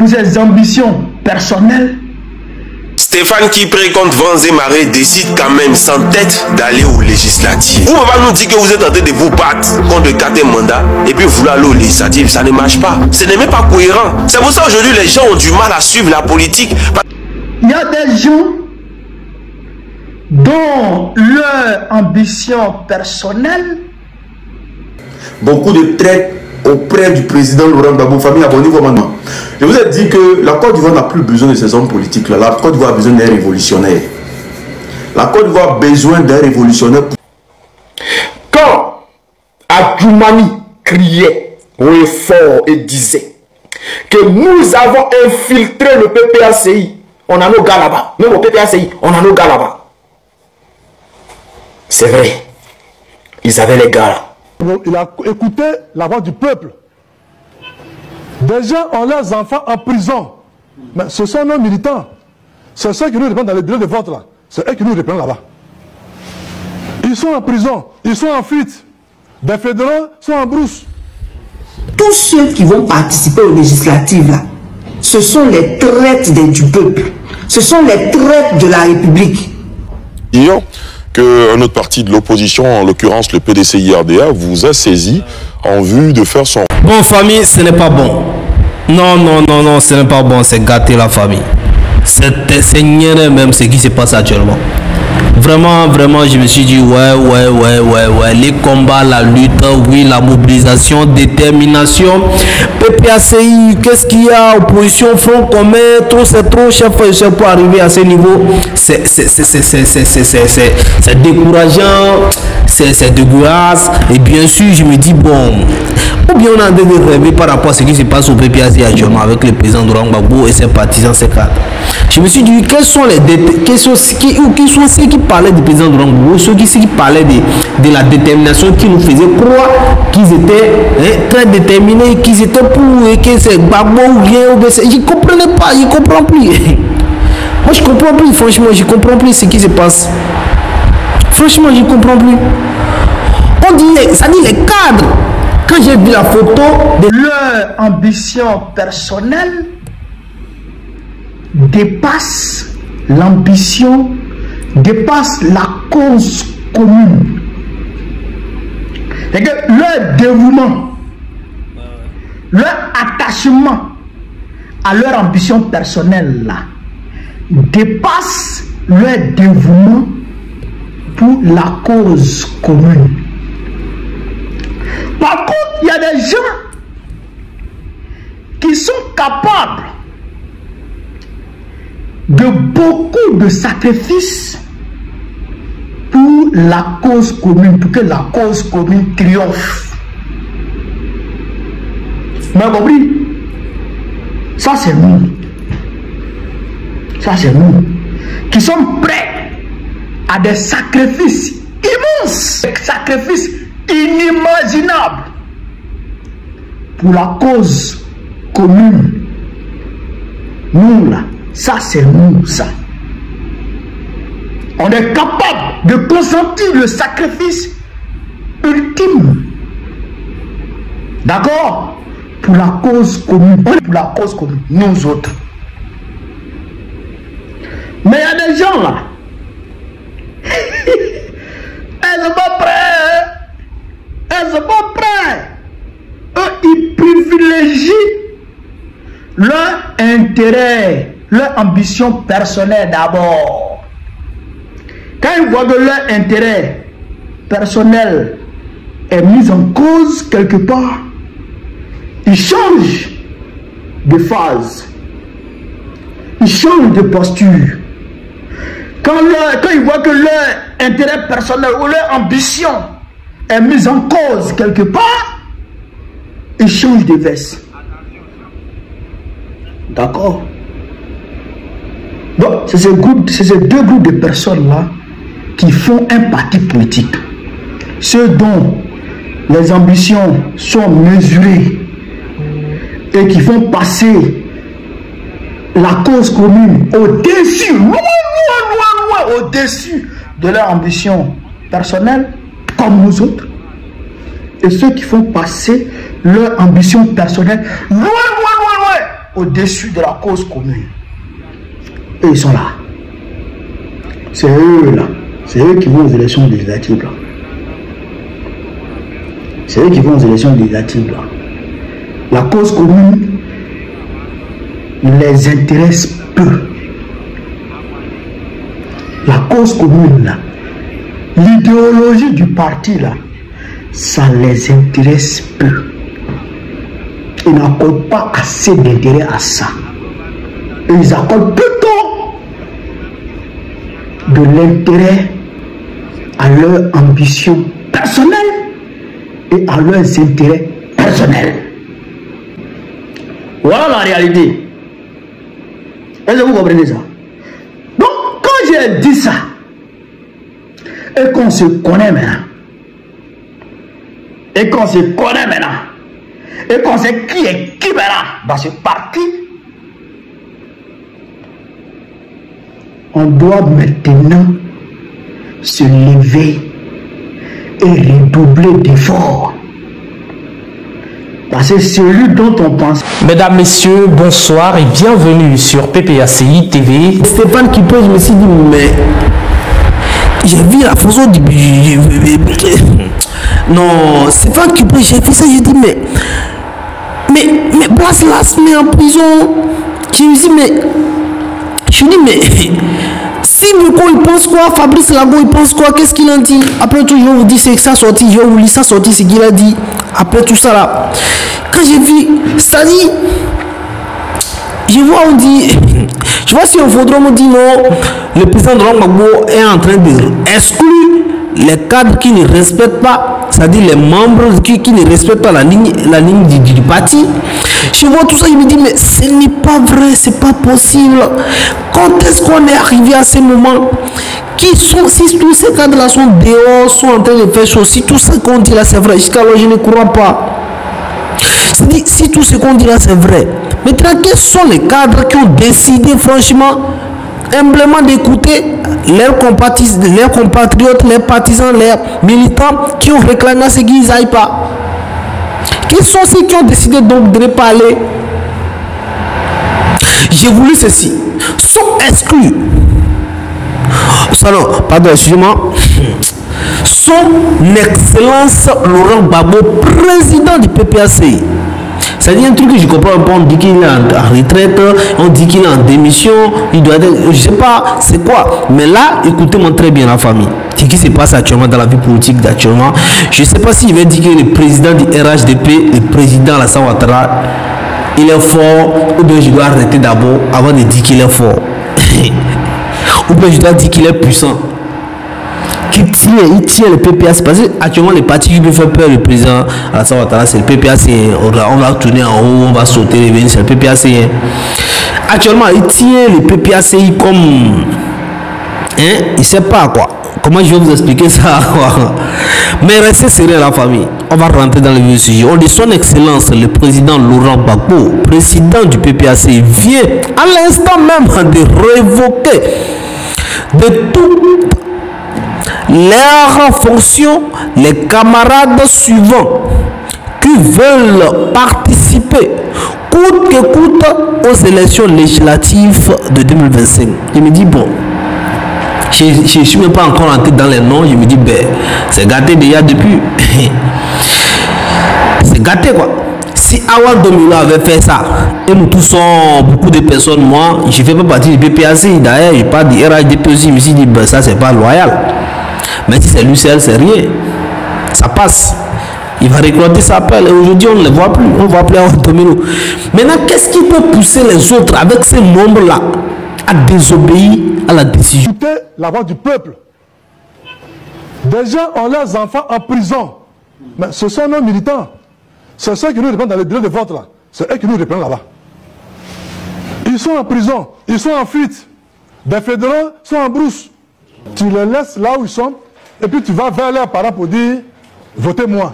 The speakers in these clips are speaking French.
pour ses ambitions personnelles. Stéphane Kipré contre Vanzé Maré décide quand même sans tête d'aller aux législatives. Vous ne pouvez pas nous dire que vous êtes en train de vous battre contre le 4e mandat et puis vouloir aller aux législatives, ça ne marche pas. Ce n'est même pas cohérent. C'est pour ça qu'aujourd'hui les gens ont du mal à suivre la politique. Il y a des gens dont leur ambition personnelle. Beaucoup de traite auprès du président Laurent Gbagbo. Famille, abonnez-vous maintenant. Je vous ai dit que la Côte d'Ivoire n'a plus besoin de ces hommes politiques là. La Côte d'Ivoire a besoin d'un révolutionnaire. La Côte d'Ivoire a besoin d'un révolutionnaire. Quand Adjoumani criait haut fort et disait que nous avons infiltré le PPACI, on a nos gars là-bas. Même au PPACI, on a nos gars là-bas. C'est vrai. Ils avaient les gars là. Il a écouté la voix du peuple. Des gens ont leurs enfants en prison. Mais ce sont nos militants. C'est ceux qui nous reprennent dans les bureaux de vote là. C'est eux qui nous reprennent là-bas. Ils sont en prison. Ils sont en fuite. Des fédéraux sont en brousse. Tous ceux qui vont participer aux législatives là, ce sont les traites du peuple. Ce sont les traites de la République. Qu'un autre parti de l'opposition, en l'occurrence le PDCI-RDA, vous a saisi en vue de faire son... Bon, famille, ce n'est pas bon. Non, non, non, non, ce n'est pas bon, c'est gâter la famille. C'est ignorer même ce qui se passe actuellement. Vraiment, vraiment, je me suis dit, ouais, les combats, la lutte, oui, la mobilisation, détermination. PPACI, qu'est-ce qu'il y a? Opposition, front commun, trop, c'est trop, chef pour arriver à ce niveau. C'est décourageant, c'est dégueulasse. Et bien sûr, je me dis, bon, ou bien on a de rêver par rapport à ce qui se passe au PPACI actuellement avec le président Laurent Gbagbo et ses partisans, ses cadres. Je me suis dit, quels sont ceux qui parlaient du président Laurent Gbagbo, ceux qui parlaient de la détermination, qui nous faisaient croire qu'ils étaient très déterminés, qu'ils étaient pour et que c'est Gbagbo ou bien. Je ne comprenais pas, je ne comprends plus. Moi, je ne comprends plus, franchement, je ne comprends plus ce qui se passe. Franchement, je ne comprends plus. On dit, ça dit les cadres. Quand j'ai vu la photo de leur ambition personnelle dépasse l'ambition, dépasse la cause commune. Et que leur dévouement, leur attachement à leur ambition personnelle là, dépasse leur dévouement pour la cause commune. Par contre, il y a des gens qui sont capables de beaucoup de sacrifices pour la cause commune, pour que la cause commune triomphe. Vous m'avez compris? Ça c'est nous. Ça c'est nous. Qui sommes prêts à des sacrifices immenses, des sacrifices inimaginables pour la cause commune. Nous là, ça c'est nous, ça. On est capable de consentir le sacrifice ultime. D'accord? Pour la cause commune. Pour la cause commune, nous autres. Mais il y a des gens là. Elles sont pas prêts. Elles sont pas prêts. Eux, ils privilégient leur intérêt, leur ambition personnelle d'abord. Quand ils voient que leur intérêt personnel est mis en cause quelque part, ils changent de phase. Ils changent de posture. Quand ils voient que leur intérêt personnel ou leur ambition est mise en cause quelque part, ils changent de veste. D'accord? Donc, c'est ces deux groupes de personnes-là qui font un parti politique. Ceux dont les ambitions sont mesurées et qui font passer la cause commune au-dessus, loin, au-dessus de leur ambition personnelle, comme nous autres. Et ceux qui font passer leur ambition personnelle loin, au-dessus de la cause commune. Et ils sont là. C'est eux là. C'est eux qui vont aux élections législatives là. C'est eux qui vont aux élections législatives là. La cause commune les intéresse peu. La cause commune là, l'idéologie du parti là, ça les intéresse peu. Ils n'accordent pas assez d'intérêt à ça. Et ils accordent plutôt de l'intérêt à leur ambition personnelle et à leurs intérêts personnels. Voilà la réalité. Est-ce que vous comprenez ça? Donc, quand j'ai dit ça, et qu'on se connaît maintenant, et qu'on sait qui est qui maintenant dans ce parti, on doit maintenant se lever et redoubler d'efforts. Parce que celui dont on pense. Mesdames, messieurs, bonsoir et bienvenue sur PPACI TV. Stéphane Kipé, je me suis dit, mais j'ai vu la façon du. Non, Stéphane Kipé, j'ai fait ça, j'ai dit, mais Blas là se met en prison. Je me suis dit, mais si Mouko il pense quoi, Fabrice Lago il pense quoi, qu'est-ce qu'il en dit? Après tout, je vous dis c'est que ça sorti, je vous lis ça sorti, c'est qu'il a dit. Après tout ça là, quand j'ai vu, ça dit, je vois on dit, je vois si on faudra me dire non, le président de Gbagbo est en train d'exclure les cadres qui ne respectent pas, c'est-à-dire les membres qui ne respectent pas la ligne du parti. Je vois tout ça, je me dis, mais ce n'est pas vrai, c'est pas possible. Quand est-ce qu'on est arrivé à ce moment? Qui sont, si tous ces cadres-là sont dehors, sont en train de faire chose, si tout ce qu'on dit là c'est vrai, jusqu'à là je ne crois pas. C'est-à-dire, si tout ce qu'on dit là c'est vrai, maintenant quels sont les cadres qui ont décidé franchement, humblement d'écouter leurs compatriotes, les partisans, les militants qui ont réclamé à ce qu'ils n'aillent pas? Quels sont ceux qui ont décidé donc de ne pas aller? J'ai voulu ceci. Sont exclus. Non, pardon, excusez-moi. Son Excellence Laurent Gbagbo, président du PPACI. C'est-à-dire un truc que je comprends pas. On dit qu'il est en retraite, on dit qu'il est en démission, il doit être, je sais pas c'est quoi. Mais là, écoutez-moi très bien la famille. Ce qui se passe actuellement dans la vie politique d'actuellement, je ne sais pas s'il va dire que le président du RHDP, le président Alassane Ouattara, il est fort, ou bien je dois arrêter d'abord avant de dire qu'il est fort. Ou bien je dois dire qu'il est puissant. Il tient le PPAC. Parce que actuellement les partis qui peuvent faire peur le président Alassane Ouattara, c'est le PPAC. On va tourner en haut, on va sauter, revenir, c'est le PPAC. Actuellement, il tient le PPAC comme... il ne sait pas quoi. Comment je vais vous expliquer ça? Mais restez sérieux la famille. On va rentrer dans le vif du sujet. On dit son excellence, le président Laurent Gbagbo, président du PPAC, vient à l'instant même de révoquer de toutes leurs fonctions les camarades suivants qui veulent participer coûte que coûte aux élections législatives de 2025. Je me dis bon, je ne suis même pas encore entré dans les noms. Je me dis ben c'est gâté déjà depuis. C'est gâté quoi. Si Awa Domino avait fait ça, et nous tous sommes beaucoup de personnes, moi, je ne fais pas partie du PPAC, d'ailleurs, je parle du RHDP aussi, je me suis dit, ben ça c'est pas loyal. Mais si c'est l'UCL, c'est rien. Ça passe. Il va récolter sa pelle et aujourd'hui on ne le voit plus. On ne voit plus Awa Domino. Maintenant, qu'est-ce qui peut pousser les autres avec ces nombres-là à désobéir à la décision? Écoutez la voix du peuple. Des gens ont leurs enfants en prison. Mais ce sont nos militants. C'est ceux qui nous reprennent dans les bureaux de vote là. C'est eux qui nous reprennent là-bas. Ils sont en prison. Ils sont en fuite. Des fédéraux sont en brousse. Tu les laisses là où ils sont. Et puis tu vas vers leurs parents pour dire votez-moi.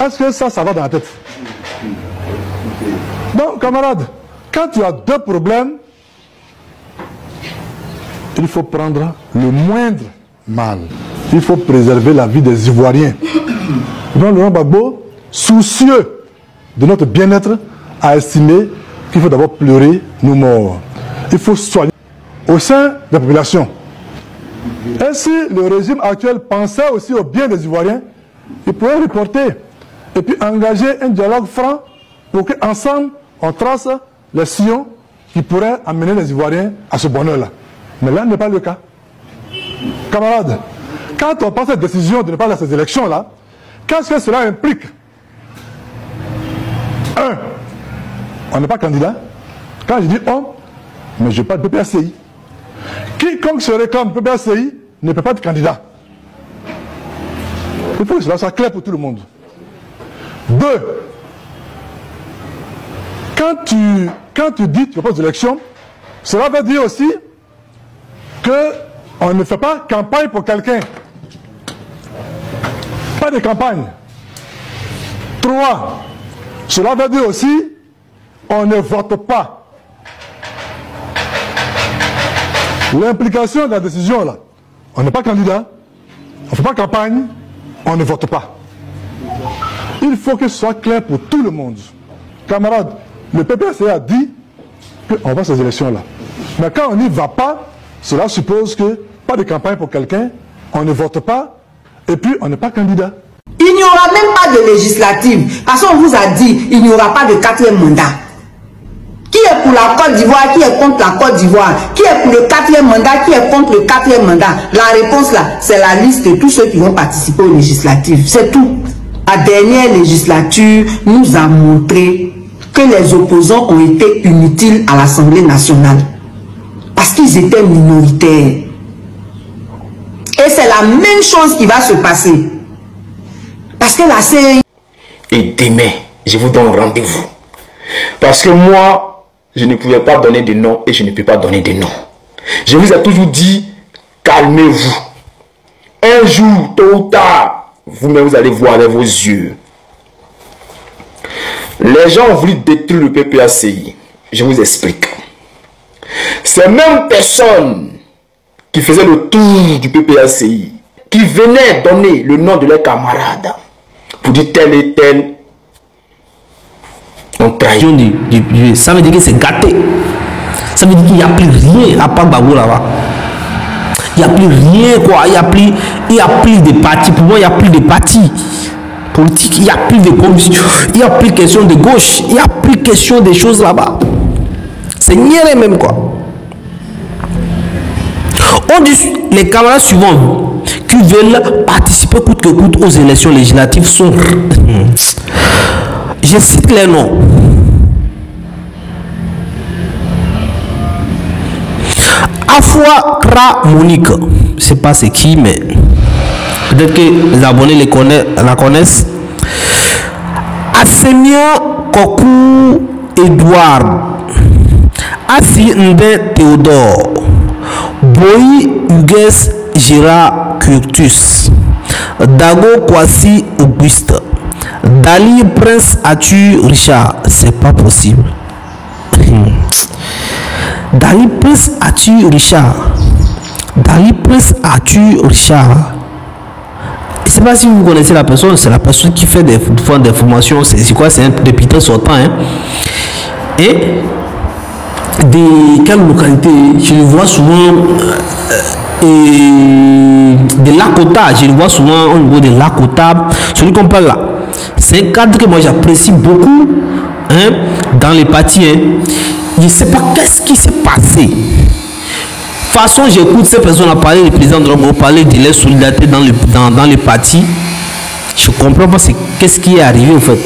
Est-ce que ça va dans la tête? Donc, camarades, quand tu as deux problèmes, il faut prendre le moindre mal. Il faut préserver la vie des Ivoiriens. Donc, Laurent Gbagbo, soucieux de notre bien-être, a estimé qu'il faut d'abord pleurer nos morts. Il faut soigner au sein de la population. Et si le régime actuel pensait aussi au bien des Ivoiriens, il pourrait reporter et puis engager un dialogue franc pour qu'ensemble, on trace les sillons qui pourraient amener les Ivoiriens à ce bonheur-là. Mais là, ce n'est pas le cas. Camarades, quand on prend cette décision de ne pas aller à ces élections-là, qu'est-ce que cela implique? Un, on n'est pas candidat. Quand je dis on, mais je parle de PPACI. Quiconque se réclame PPACI ne peut pas être candidat. Il faut que cela soit clair pour tout le monde. Deux, quand tu dis que tu proposes l'élection, cela veut dire aussi qu'on ne fait pas campagne pour quelqu'un. Pas de campagne. Trois, cela veut dire aussi on ne vote pas. L'implication de la décision là, on n'est pas candidat, on ne fait pas campagne, on ne vote pas. Il faut que ce soit clair pour tout le monde. Camarades, le PPACI a dit qu'on va à ces élections-là. Mais quand on n'y va pas, cela suppose que pas de campagne pour quelqu'un, on ne vote pas, et puis on n'est pas candidat. Il n'y aura même pas de législative, parce qu'on vous a dit il n'y aura pas de 4e mandat. Qui est pour la Côte d'Ivoire, qui est contre la Côte d'Ivoire? Qui est pour le 4e mandat, qui est contre le 4e mandat? La réponse là, c'est la liste de tous ceux qui vont participer aux législatives. C'est tout. La dernière législature nous a montré que les opposants ont été inutiles à l'Assemblée nationale. Parce qu'ils étaient minoritaires. Et c'est la même chose qui va se passer. Parce que la CEI... Et demain, je vous donne rendez-vous. Parce que moi, je ne pouvais pas donner de nom et je ne peux pas donner de nom. Je vous ai toujours dit, calmez-vous. Un jour, tôt ou tard, vous-même vous allez voir avec vos yeux. Les gens ont voulu détruire le PPACI. Je vous explique. Ces mêmes personnes qui faisaient le tour du PPACI, qui venaient donner le nom de leurs camarades, pour dire tel et tel, on trahit. Ça veut dire que c'est gâté. Ça veut dire qu'il n'y a plus rien à part Babou là-bas. Il n'y a plus rien, quoi. Il y a plus de partis. Pour moi, il n'y a plus de partis politiques. Il n'y a plus de commission. Il n'y a plus question de gauche. Il n'y a plus question des choses là-bas. C'est niais même, quoi. On dit les camarades suivants qui veulent participer coûte que coûte aux élections législatives sont... Je cite les noms. Afwa Kra Monique, je sais pas c'est qui, mais peut-être que les abonnés la connaissent. Asenia Koku Edouard, Asi Nde Théodore, Boy Hugues Gérard Curtus, Dago Kwasi Auguste, Dali Prince Atu Richard, c'est pas possible. Dali Prince Atu Richard. Dali Prince Atu Richard. Je ne sais pas si vous connaissez la personne, c'est la personne qui fait des formations. C'est quoi? C'est un député sortant. Hein? Et de quelle localité? Je le vois souvent. De Lakota, je le vois souvent au niveau de Lakota. Celui qu'on parle là. C'est un cadre que moi j'apprécie beaucoup, hein, dans les partis. Hein. Je ne sais pas qu'est-ce qui s'est passé. De toute façon, j'écoute ces personnes à parler, le président de l'Ombre parler de la solidarité dans les partis. Je ne comprends pas qu'est-ce qui est arrivé en fait.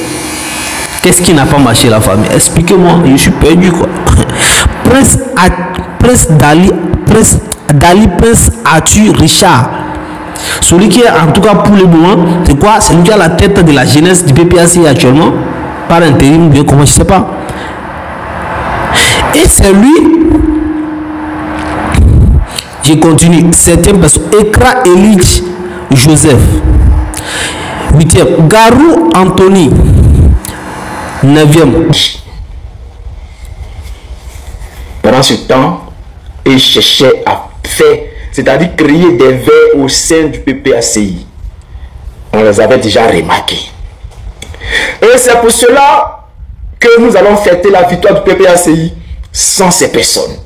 Qu'est-ce qui n'a pas marché la famille? Expliquez-moi, je suis perdu quoi. Prince Dali Atu Richard. Celui qui est en tout cas pour le moment, c'est quoi? C'est lui qui a la tête de la jeunesse du PPACI actuellement, par intérim, bien comment je sais pas. Et c'est lui, je continue, certaines personnes, Ekra Elige Joseph, 8e, Garou Anthony, 9e. Pendant ce temps, il cherchait à faire, c'est-à-dire créer des verres au sein du PPACI. On les avait déjà remarqués. Et c'est pour cela que nous allons fêter la victoire du PPACI sans ces personnes.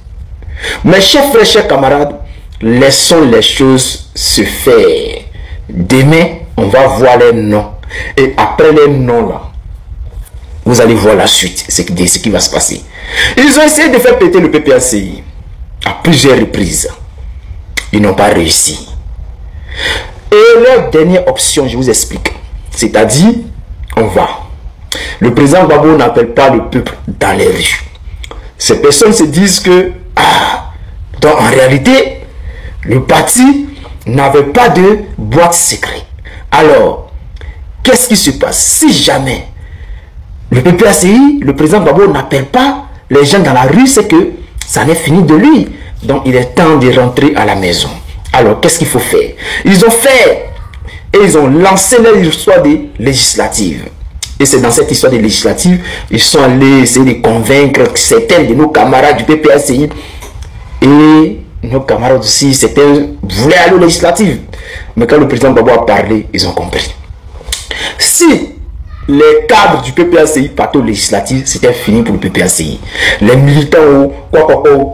Mes chers frères, chers camarades, laissons les choses se faire. Demain, on va voir les noms. Et après les noms là, vous allez voir la suite, ce qui va se passer. Ils ont essayé de faire péter le PPACI à plusieurs reprises. Ils n'ont pas réussi. Et leur dernière option, je vous explique. C'est-à-dire, on va. Le président Gbagbo n'appelle pas le peuple dans les rues. Ces personnes se disent que, donc en réalité, le parti n'avait pas de boîte secrète. Alors, qu'est-ce qui se passe si jamais le PPACI, le président Gbagbo n'appelle pas les gens dans la rue, c'est que ça n'est fini de lui. Donc, il est temps de rentrer à la maison. Alors, qu'est-ce qu'il faut faire? Ils ont fait et ils ont lancé l'histoire des législatives. Et c'est dans cette histoire des législatives, ils sont allés essayer de convaincre certains de nos camarades du PPACI. Et nos camarades aussi, certains voulaient aller aux législatives. Mais quand le président Gbagbo a parlé, ils ont compris. Si les cadres du PPACI partaient aux législatives, c'était fini pour le PPACI. Les militants,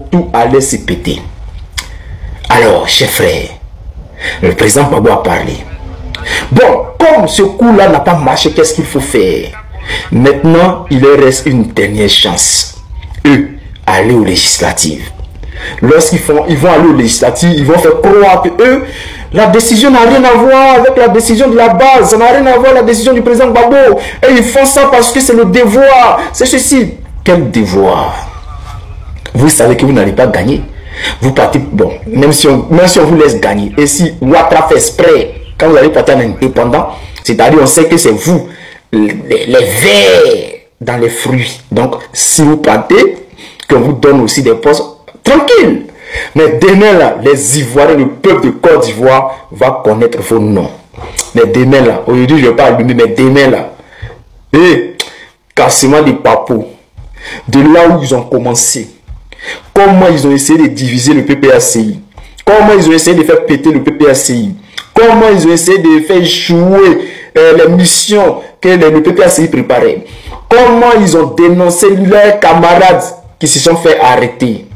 tout allait se péter. Alors, chers frères, le président Gbagbo a parlé. Bon, comme ce coup-là n'a pas marché, qu'est-ce qu'il faut faire? Maintenant, il leur reste une dernière chance. Eux, aller aux législatives. Lorsqu'ils vont aller aux législatives, ils vont faire croire que eux, la décision n'a rien à voir avec la décision de la base. Ça n'a rien à voir avec la décision du président Gbagbo. Et ils font ça parce que c'est le devoir. C'est ceci. Quel devoir? Vous savez que vous n'allez pas gagner. Vous partez, bon, même si on vous laisse gagner. Et si Ouattara fait exprès, quand vous allez partir en indépendant, c'est-à-dire on sait que c'est vous, les vers dans les fruits. Donc, si vous partez, qu'on vous donne aussi des postes, tranquille. Mais demain là, les Ivoiriens, le peuple de Côte d'Ivoire va connaître vos noms. Mais demain là, aujourd'hui je parle de lui, mais demain là, et cassement des papous, de là où ils ont commencé, comment ils ont essayé de diviser le PPACI, comment ils ont essayé de faire péter le PPACI, comment ils ont essayé de faire jouer les missions que le PPACI préparait, comment ils ont dénoncé leurs camarades qui se sont fait arrêter.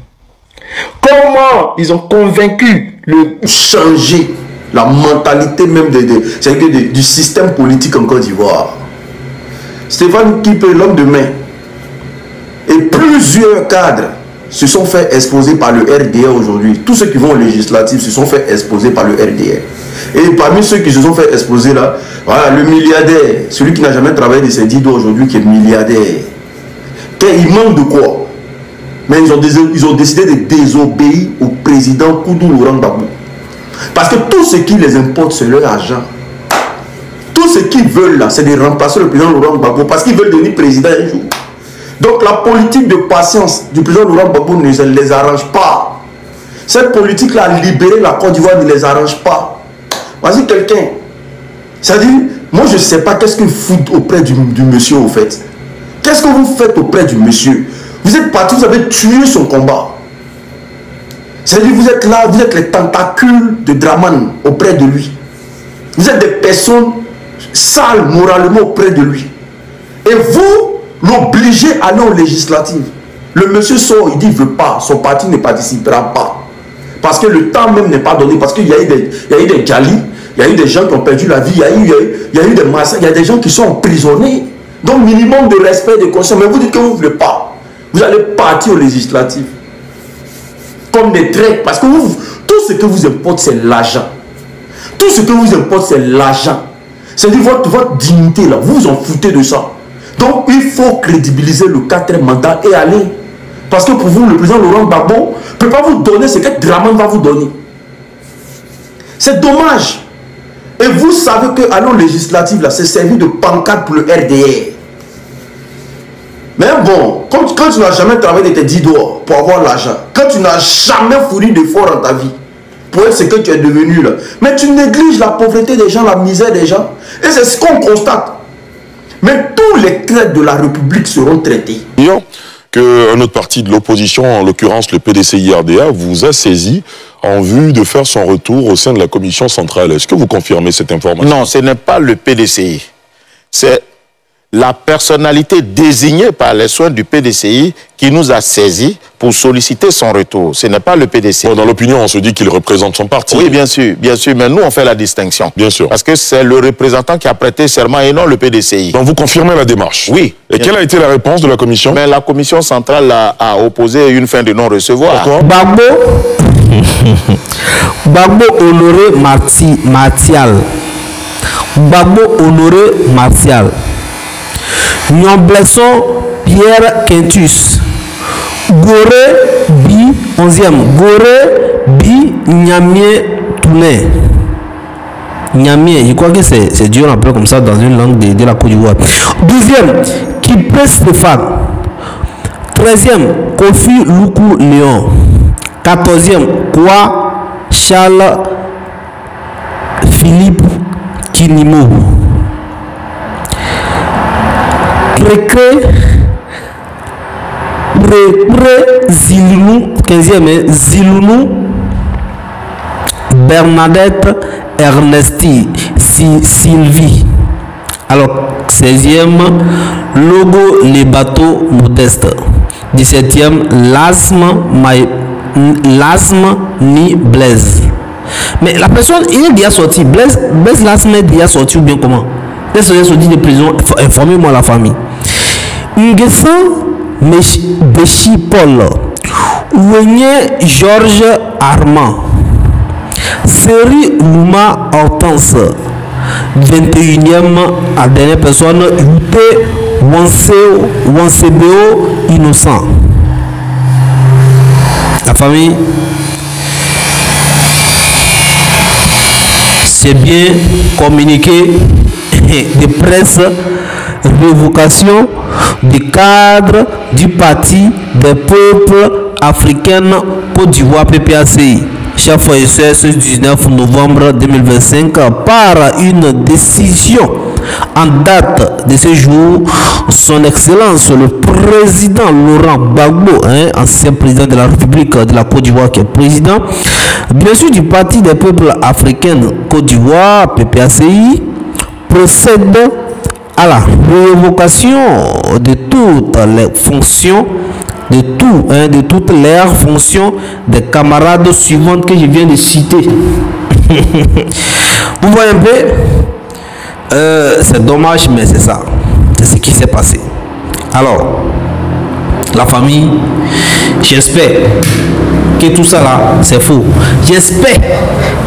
Comment ils ont convaincu changer la mentalité même du système politique en Côte d'Ivoire. Stéphane Kipé, l'homme de main, et plusieurs cadres se sont fait exposer par le RDR aujourd'hui. Tous ceux qui vont aux législatives se sont fait exposer par le RDR. Et parmi ceux qui se sont fait exposer là, voilà, le milliardaire, celui qui n'a jamais travaillé de ses 10 doigts aujourd'hui, qui est milliardaire. Il manque de quoi? Mais ils ont décidé de désobéir au président Koudou Laurent Gbagbo. Parce que tout ce qui les importe, c'est leur argent. Tout ce qu'ils veulent là, c'est de remplacer le président Laurent Gbagbo parce qu'ils veulent devenir président un jour. Donc la politique de patience du président Laurent Gbagbo ne les arrange pas. Cette politique-là, libérer la Côte d'Ivoire ne les arrange pas. Vas-y quelqu'un. C'est-à-dire, moi je ne sais pas qu'est-ce que vous foutez auprès du monsieur au fait. Qu'est-ce que vous faites auprès du monsieur? Vous êtes parti, vous avez tué son combat. C'est-à-dire, vous êtes là, vous êtes les tentacules de Draman auprès de lui. Vous êtes des personnes sales moralement auprès de lui. Et vous l'obligez à aller aux législatives. Le monsieur sort, il dit qu'il ne veut pas, son parti ne participera pas. Parce que le temps même n'est pas donné, parce qu'il y a eu des Djali, il y a eu des gens qui ont perdu la vie, il y a eu des massacres, il y a des gens qui sont emprisonnés. Donc, minimum de respect, de conscience. Mais vous dites que vous ne voulez pas. Vous allez partir aux législatives comme des traîtres. Parce que tout ce que vous importe, c'est l'argent. Tout ce que vous importe, c'est l'argent. C'est-à-dire votre dignité, là, vous vous en foutez de ça. Donc, il faut crédibiliser le 4e mandat et aller. Parce que pour vous, le président Laurent Gbagbo ne peut pas vous donner ce que Draman va vous donner. C'est dommage. Et vous savez qu'aller aux législatives, là, c'est servi de pancarte pour le RDR. Mais bon, quand tu n'as jamais travaillé de tes 10 doigts pour avoir l'argent, quand tu n'as jamais fourni d'efforts dans ta vie pour être ce que tu es devenu là, mais tu négliges la pauvreté des gens, la misère des gens. Et c'est ce qu'on constate. Mais tous les traits de la République seront traités. Qu'un autre parti de l'opposition, en l'occurrence le PDCI-RDA, vous a saisi en vue de faire son retour au sein de la commission centrale. Est-ce que vous confirmez cette information? Non, ce n'est pas le PDCI. C'est la personnalité désignée par les soins du PDCI qui nous a saisis pour solliciter son retour. Ce n'est pas le PDCI. Bon, dans l'opinion, on se dit qu'il représente son parti. Oui, bien sûr, mais nous, on fait la distinction. Bien sûr. Parce que c'est le représentant qui a prêté serment et non le PDCI. Donc vous confirmez la démarche? Oui. Et quelle a été la réponse de la commission? Mais la commission centrale a opposé une fin de non-recevoir. Gbagbo Honoré Martial. Gbagbo Honoré Martial. Nyomblesson Pierre Quintus. Goré Bi 11e. Goré Bi Nyamie Touné. Nyamie, je crois que c'est dur un peu comme ça dans une langue de la Côte d'Ivoire. 12e, Kipré Stéphane. 13e, Kofi Luku Léon. 14e, Kwa Charles Philippe Kinimo. Zilounou, 15e, Zilounou Bernadette Ernesti Sylvie. Alors, 16e, Logo Les Bateaux Modestes. 17e, Lasme Ni Blaise. Mais la personne, il est déjà sorti. Blaise Lasme est déjà sorti ou bien comment? Il est sorti de prison. Informez-moi la famille. Nguessan Béchi Paul. Ouenye Georges Armand. Série Louma Hortense. 21e à dernière personne. Wansebeo Innocent. La famille, c'est bien communiqué de presse, révocation du cadre du Parti des peuples africains Côte d'Ivoire PPACI. Chef OSS ce 19 novembre 2025 par une décision en date de ce jour, son Excellence le président Laurent Gbagbo, ancien président de la République de la Côte d'Ivoire qui est président, bien sûr du Parti des peuples africains Côte d'Ivoire, PPACI, procède à la révocation de toutes les fonctions de toutes les fonctions des camarades suivantes que je viens de citer. Vous voyez un peu, c'est dommage, mais c'est ça. C'est ce qui s'est passé. Alors, la famille, j'espère que tout ça là, c'est faux. J'espère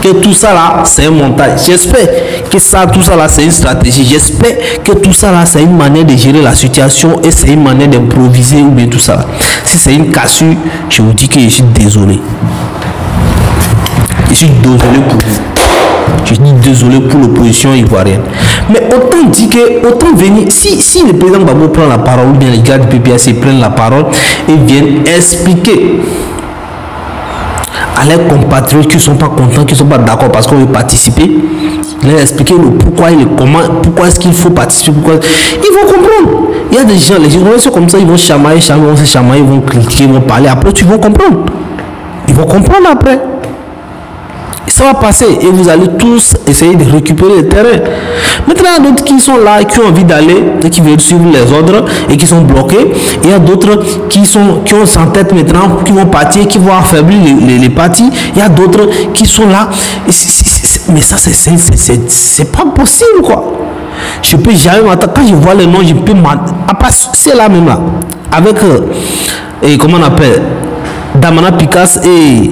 que tout ça là, c'est un montage. J'espère que tout ça là, c'est une stratégie. J'espère que tout ça là, c'est une manière de gérer la situation et c'est une manière d'improviser ou bien tout ça là. Si c'est une cassure, je vous dis que je suis désolé. Je suis désolé pour vous. Je dis désolé pour l'opposition ivoirienne. Mais autant dire que, autant venir, si le président Gbagbo prend la parole, ou bien les gars du PPAC prennent la parole et viennent expliquer à leurs compatriotes qui ne sont pas contents, qui ne sont pas d'accord parce qu'on veut participer, leur expliquer le pourquoi et le comment, pourquoi est-ce qu'il faut participer, pourquoi. Ils vont comprendre. Il y a des gens, les journalistes comme ça, ils vont chamailler, ils vont se chamailler, ils vont critiquer, ils vont parler. Après, tu vas comprendre. Ils vont comprendre après. Ça va passer et vous allez tous essayer de récupérer le terrain. Maintenant, il y a d'autres qui sont là, qui ont envie d'aller et qui veulent suivre les ordres et qui sont bloqués. Il y a d'autres qui ont sans tête maintenant, qui vont partir, qui vont affaiblir les partis. Il y a d'autres qui sont là. Mais ça, c'est pas possible, quoi. Je peux jamais m'attendre. Quand je vois les noms, je peux m'attendre. C'est là même là. Avec, comment on appelle, Damana Picasse et...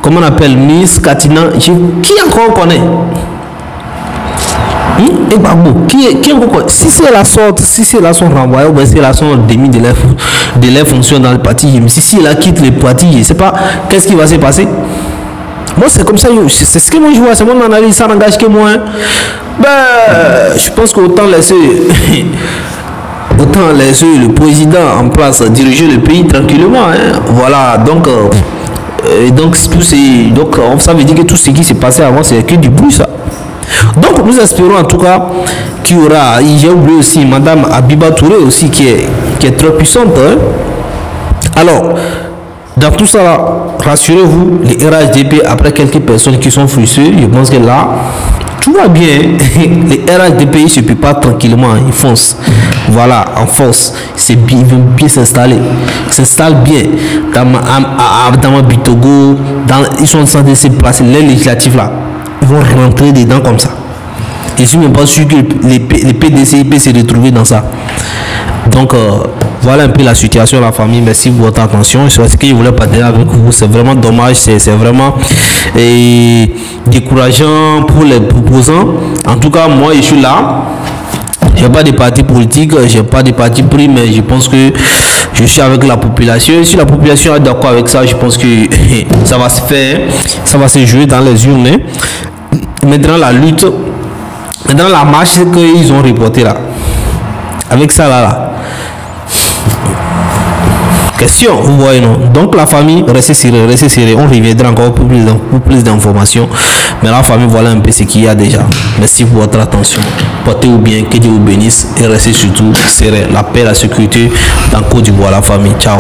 Comment on appelle Miss Katina? Qui encore connaît? Et Gbagbo, qui encore connaît? Si c'est la sorte, si c'est là son renvoyé, ou bien si c'est là son démis de leur fonction dans le parti, mais si là quitte le parti, je ne sais pas qu'est-ce qui va se passer. Moi, c'est comme ça, c'est ce que moi je vois, c'est mon analyse, ça n'engage que moi. Je pense qu'autant laisser le président en place diriger le pays tranquillement. Voilà, donc. Donc ça veut dire que tout ce qui s'est passé avant, c'est que du bruit, ça. Donc nous espérons en tout cas qu'il y aura, j'ai oublié aussi Madame Abiba Touré aussi qui est très puissante. Alors, dans tout ça là, rassurez-vous, les RHDP, après quelques personnes qui sont frustrées, je pense que là, tout va bien. Les RHDP ne se peut pas tranquillement, ils foncent. Voilà, en force. C'est bien, ils vont bien s'installer. Ils s'installent bien. Dans ma Bitogo, ils sont en train de se placer. Les législatifs là, ils vont rentrer dedans comme ça. Et je suis même pas sûr que les PDCI peuvent se retrouver dans ça. Donc, voilà un peu la situation, la famille. Merci pour votre attention. C'est ce que je voulais partager avec vous. C'est vraiment dommage. C'est vraiment décourageant pour les proposants. En tout cas, moi, je suis là. Je n'ai pas de parti politique, je n'ai pas de parti pris, mais je pense que je suis avec la population. Et si la population est d'accord avec ça, je pense que ça va se faire, ça va se jouer dans les urnes. Maintenant, la lutte, maintenant la marche qu'ils ont reportée là, avec ça là. Question, vous voyez non. Donc la famille, restez serré, on reviendra encore pour plus d'informations. Mais la famille, voilà un peu ce qu'il y a déjà. Merci pour votre attention. Portez-vous bien, que Dieu vous bénisse et restez surtout serré. La paix, la sécurité dans Côte d'Ivoire, la famille. Ciao.